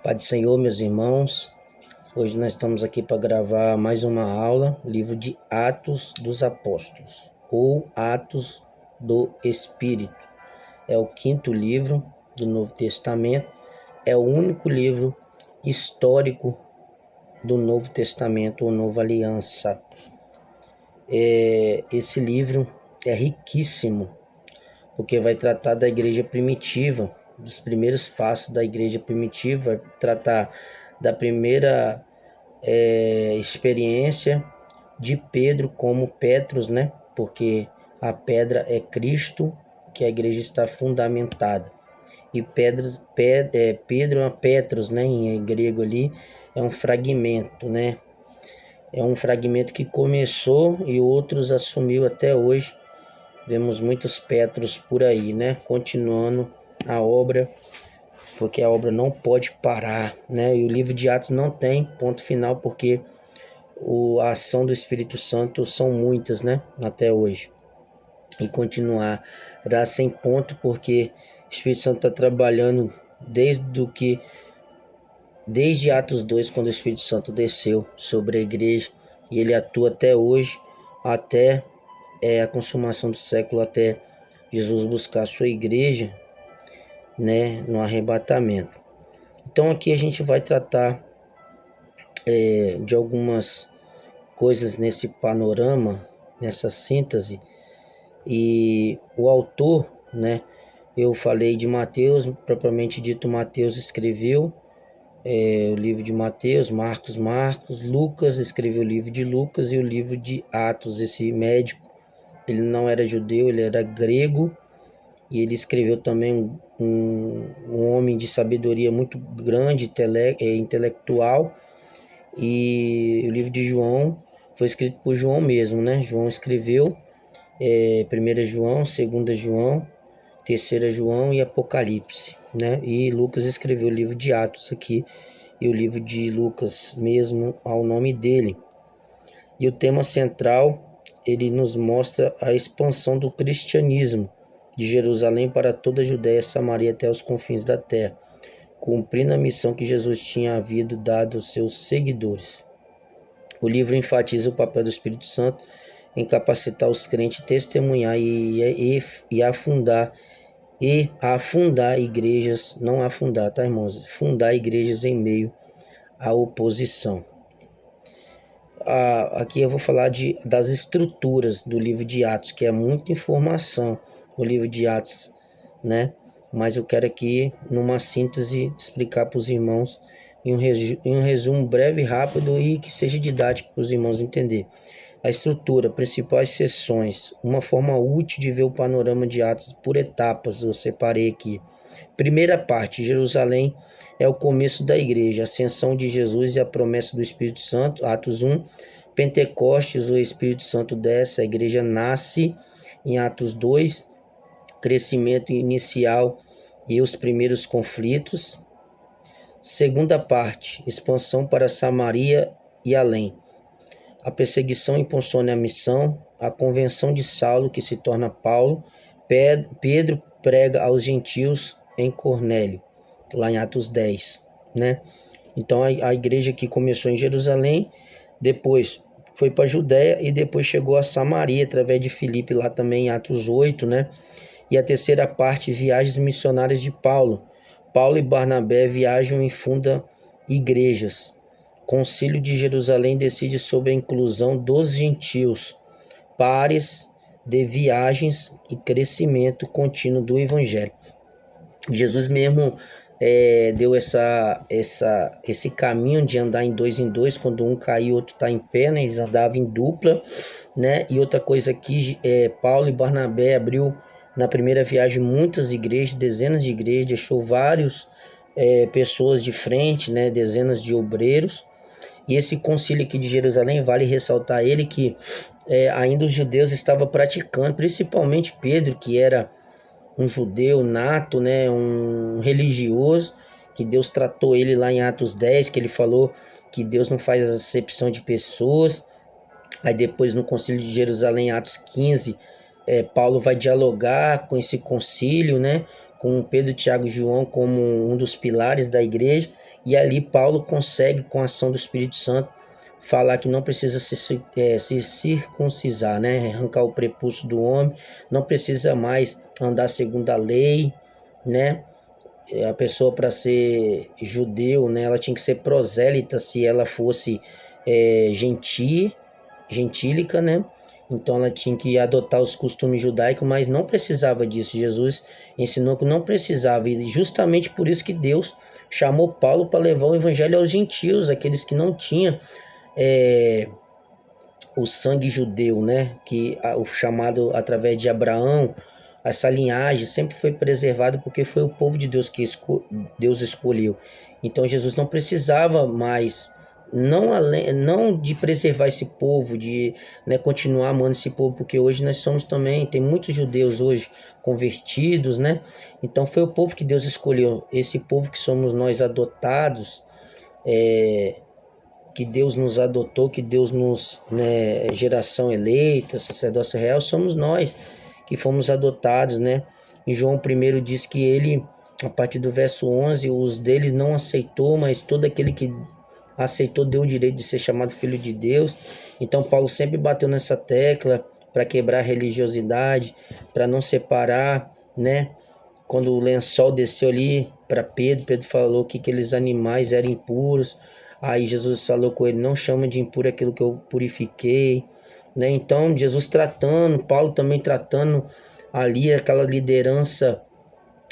Pai do Senhor, meus irmãos, hoje nós estamos aqui para gravar mais uma aula, livro de Atos dos Apóstolos, ou Atos do Espírito. É o quinto livro do Novo Testamento, é o único livro histórico do Novo Testamento, ou Nova Aliança. Esse livro é riquíssimo, porque vai tratar da igreja primitiva, dos primeiros passos da igreja primitiva, vai tratar da primeira experiência de Pedro como Petros, né? Porque a pedra é Cristo, que a igreja está fundamentada. E Pedro é Petros, né? Em grego ali é um fragmento, né? É um fragmento que começou e outros assumiu até hoje. Vemos muitos Petros por aí, né? Continuando a obra, porque a obra não pode parar, né? E o livro de Atos não tem ponto final, porque a ação do Espírito Santo são muitas, né? Até hoje. E continuará sem ponto, porque o Espírito Santo está trabalhando desde Atos 2, quando o Espírito Santo desceu sobre a igreja, e ele atua até hoje, até a consumação do século, até Jesus buscar a sua igreja, né, no arrebatamento. Então aqui a gente vai tratar de algumas coisas nesse panorama, nessa síntese. E o autor, né, eu falei de Mateus, propriamente dito, Mateus escreveu o livro de Mateus, Marcos, Lucas escreveu o livro de Lucas e o livro de Atos. Esse médico, ele não era judeu, ele era grego, e ele escreveu também um homem de sabedoria muito grande, intelectual. E o livro de João foi escrito por João mesmo, né? João escreveu 1 João, 2 João, 3 João e Apocalipse, né? E Lucas escreveu o livro de Atos aqui, e o livro de Lucas mesmo ao nome dele. E o tema central, ele nos mostra a expansão do cristianismo de Jerusalém para toda a Judéia, Samaria até os confins da terra, cumprindo a missão que Jesus tinha havido dado aos seus seguidores. O livro enfatiza o papel do Espírito Santo em capacitar os crentes a testemunhar e afundar igrejas, não afundar, tá, irmãos? Fundar igrejas em meio à oposição. Aqui eu vou falar das estruturas do livro de Atos, que é muita informação no livro de Atos, né? Mas eu quero aqui, numa síntese, explicar para os irmãos em um resumo breve, rápido e que seja didático para os irmãos entenderem. A estrutura, principais seções, uma forma útil de ver o panorama de Atos por etapas, eu separei aqui. Primeira parte, Jerusalém é o começo da igreja, a ascensão de Jesus e a promessa do Espírito Santo, Atos 1. Pentecostes, o Espírito Santo desce, a igreja nasce, em Atos 2. Crescimento inicial e os primeiros conflitos. Segunda parte, expansão para Samaria e além. A perseguição impulsiona a missão, a convenção de Saulo, que se torna Paulo. Pedro prega aos gentios em Cornélio, lá em Atos 10, né? Então a igreja que começou em Jerusalém, depois foi para a Judéia e depois chegou a Samaria, através de Filipe, lá também em Atos 8, né? E a terceira parte, viagens missionárias de Paulo. Paulo e Barnabé viajam e fundam igrejas. Concílio de Jerusalém decide sobre a inclusão dos gentios, pares de viagens e crescimento contínuo do evangelho. Jesus mesmo deu esse caminho de andar em dois, quando um caiu, o outro está em pé, né? Eles andavam em dupla, né? E outra coisa aqui, Paulo e Barnabé abriu na primeira viagem muitas igrejas, dezenas de igrejas, deixou várias pessoas de frente, né? Dezenas de obreiros. E esse concílio aqui de Jerusalém, vale ressaltar ele que ainda os judeus estavam praticando, principalmente Pedro, que era um judeu nato, né, um religioso, que Deus tratou ele lá em Atos 10, que ele falou que Deus não faz acepção de pessoas. Aí depois no concílio de Jerusalém, Atos 15, Paulo vai dialogar com esse concílio, né, com Pedro, Tiago e João como um dos pilares da igreja, E ali Paulo consegue, com a ação do Espírito Santo, falar que não precisa se circuncisar, né? Arrancar o prepúcio do homem, não precisa mais andar segundo a lei, né? A pessoa, para ser judeu, né, ela tinha que ser prosélita se ela fosse gentílica, né? Então ela tinha que adotar os costumes judaicos, mas não precisava disso. Jesus ensinou que não precisava, e justamente por isso que Deus chamou Paulo para levar o evangelho aos gentios, aqueles que não tinham é, o sangue judeu, né? Que o chamado através de Abraão, essa linhagem sempre foi preservada porque foi o povo de Deus que Deus escolheu. Então Jesus não precisava mais, não de preservar esse povo, de, né, continuar amando esse povo, porque hoje nós somos também, tem muitos judeus hoje convertidos, né? Então foi o povo que Deus escolheu, esse povo que somos nós adotados, que Deus nos adotou, que Deus nos, né, geração eleita, sacerdócio real, somos nós que fomos adotados, né? Em João 1 diz que ele, a partir do verso 11, os deles não aceitou, mas todo aquele que aceitou deu o direito de ser chamado filho de Deus. Então Paulo sempre bateu nessa tecla para quebrar a religiosidade, para não separar, né? Quando o lençol desceu ali para Pedro, Pedro falou que aqueles animais eram impuros. Aí Jesus falou com ele: não chama de impuro aquilo que eu purifiquei, né? Então Jesus tratando, Paulo também tratando ali aquela liderança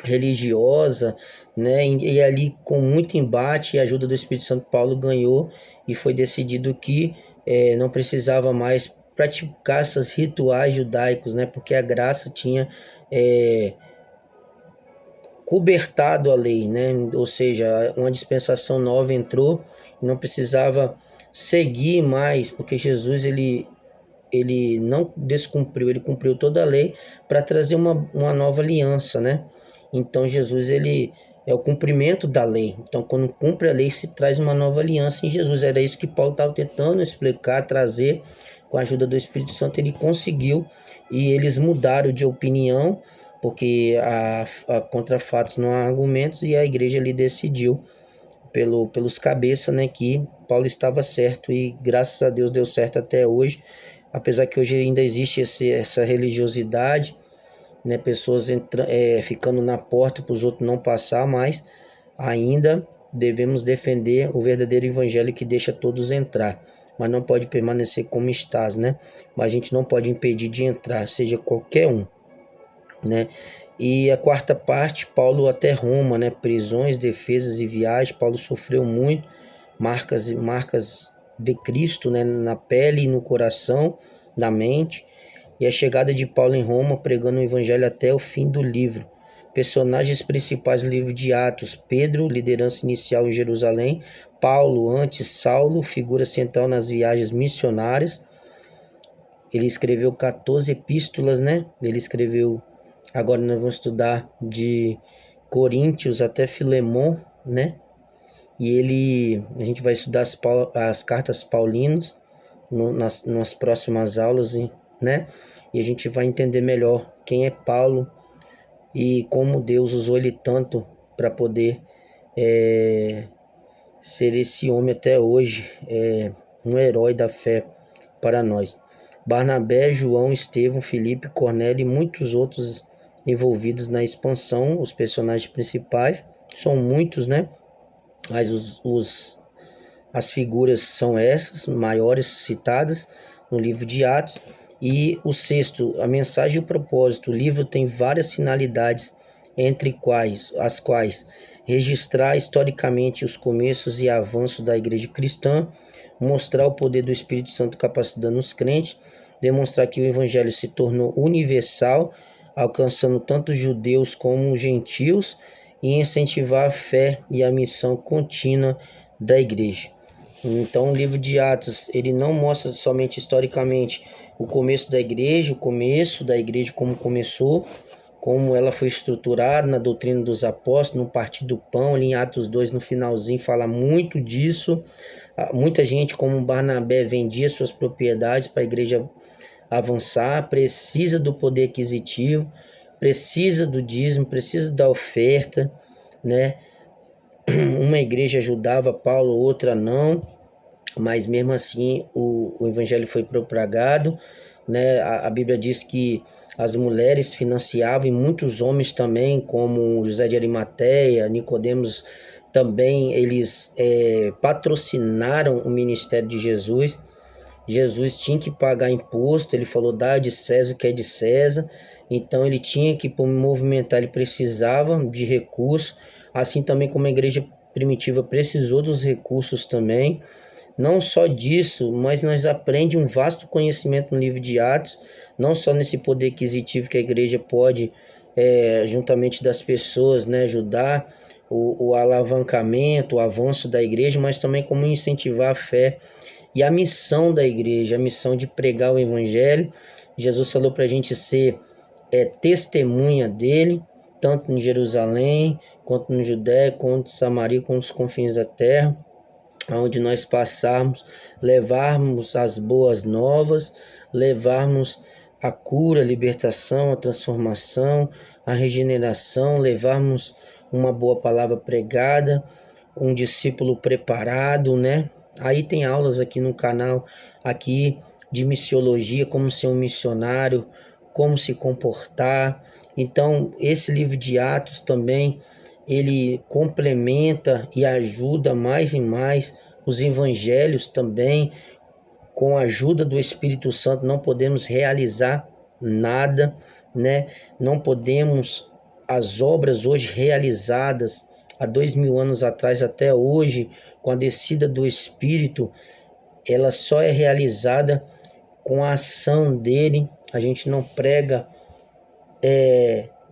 religiosa, né? E ali com muito embate e ajuda do Espírito Santo, Paulo ganhou e foi decidido que não precisava mais praticar esses rituais judaicos, né? Porque a graça tinha cobertado a lei, né? Ou seja, uma dispensação nova entrou e não precisava seguir mais, porque Jesus ele não descumpriu, ele cumpriu toda a lei para trazer uma nova aliança, né? Então Jesus ele é o cumprimento da lei. Então quando cumpre a lei se traz uma nova aliança em Jesus. Era isso que Paulo estava tentando explicar, trazer com a ajuda do Espírito Santo. Ele conseguiu e eles mudaram de opinião porque contra fatos não há argumentos e a igreja ali decidiu pelos cabeças, né, que Paulo estava certo e graças a Deus deu certo até hoje, apesar que hoje ainda existe essa religiosidade, né, pessoas ficando na porta para os outros não passar, mas ainda devemos defender o verdadeiro evangelho que deixa todos entrar, mas não pode permanecer como estás, né? Mas a gente não pode impedir de entrar, seja qualquer um, né? E a quarta parte, Paulo até Roma, né? Prisões, defesas e viagens. Paulo sofreu muito, marcas de Cristo, né? Na pele e no coração, na mente. E a chegada de Paulo em Roma, pregando o evangelho até o fim do livro. Personagens principais do livro de Atos: Pedro, liderança inicial em Jerusalém; Paulo, antes Saulo, figura central nas viagens missionárias. Ele escreveu 14 epístolas, né? Ele escreveu, agora nós vamos estudar de Coríntios até Filemon, né? E a gente vai estudar as cartas paulinas nas próximas aulas, né? E a gente vai entender melhor quem é Paulo e como Deus usou ele tanto para poder ser esse homem até hoje, um herói da fé para nós. Barnabé, João, Estevão, Filipe, Cornélio e muitos outros envolvidos na expansão, os personagens principais, são muitos, né? Mas as figuras são essas, maiores citadas no livro de Atos. E o sexto, a mensagem e o propósito. O livro tem várias finalidades, entre as quais registrar historicamente os começos e avanços da igreja cristã, mostrar o poder do Espírito Santo capacitando os crentes, demonstrar que o evangelho se tornou universal, alcançando tanto judeus como gentios, e incentivar a fé e a missão contínua da igreja. Então, o livro de Atos, ele não mostra somente historicamente o começo da igreja, como começou, como ela foi estruturada na doutrina dos apóstolos, no partir do pão, ali em Atos 2, no finalzinho, fala muito disso. Muita gente, como Barnabé, vendia suas propriedades para a igreja avançar, precisa do poder aquisitivo, precisa do dízimo, precisa da oferta, né? uma igreja ajudava Paulo, outra não, mas mesmo assim o evangelho foi propagado, né? A Bíblia diz que as mulheres financiavam e muitos homens também, como José de Arimateia, Nicodemos, também eles patrocinaram o ministério de Jesus. Jesus tinha que pagar imposto, ele falou, dá de César o que é de César, então ele tinha que movimentar, ele precisava de recursos, assim também como a igreja primitiva precisou dos recursos também. Não só disso, mas nós aprendemos um vasto conhecimento no livro de Atos, não só nesse poder aquisitivo que a igreja pode, juntamente das pessoas, né, ajudar o alavancamento, o avanço da igreja, mas também como incentivar a fé e a missão da igreja, a missão de pregar o evangelho. Jesus falou para a gente ser testemunha dele, tanto em Jerusalém, quanto no Judéia, quanto em Samaria, quanto nos confins da terra, onde nós passarmos, levarmos as boas novas, levarmos a cura, a libertação, a transformação, a regeneração, levarmos uma boa palavra pregada, um discípulo preparado, né? Aí tem aulas aqui no canal aqui de missiologia, como ser um missionário, como se comportar. Então, esse livro de Atos também ele complementa e ajuda mais e mais os evangelhos também. Com a ajuda do Espírito Santo não podemos realizar nada, né? Não podemos, as obras hoje realizadas há 2000 anos atrás até hoje, com a descida do Espírito, ela só é realizada com a ação dele. A gente não prega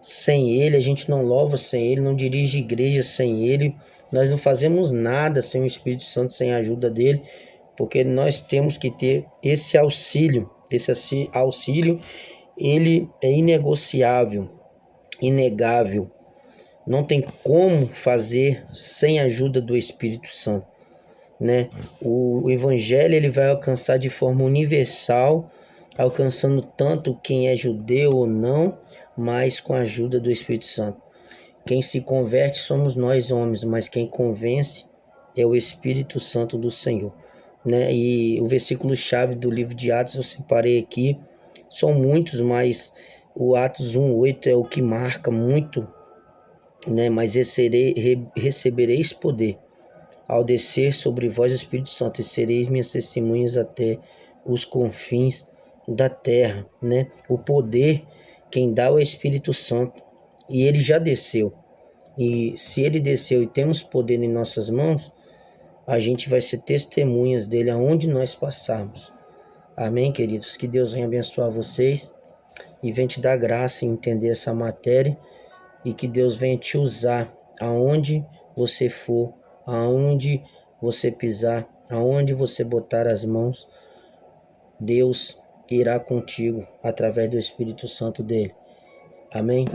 sem ele, a gente não louva sem ele, não dirige igreja sem ele, nós não fazemos nada sem o Espírito Santo, sem a ajuda dele, porque nós temos que ter esse auxílio, ele é inegociável, inegável, não tem como fazer sem a ajuda do Espírito Santo, né? O evangelho ele vai alcançar de forma universal, alcançando tanto quem é judeu ou não, mas com a ajuda do Espírito Santo. Quem se converte somos nós homens, mas quem convence é o Espírito Santo do Senhor, né? E o versículo chave do livro de Atos eu separei aqui, são muitos, mas o Atos 1:8 é o que marca muito, né? Mas recebereis poder ao descer sobre vós o Espírito Santo, e sereis minhas testemunhas até os confins da terra, né? O poder, quem dá é o Espírito Santo, e ele já desceu. E se ele desceu e temos poder em nossas mãos, a gente vai ser testemunhas dele aonde nós passarmos. Amém, queridos? Que Deus venha abençoar vocês e venha te dar graça em entender essa matéria, e que Deus venha te usar aonde você for, aonde você pisar, aonde você botar as mãos, Deus irá contigo através do Espírito Santo dele. Amém?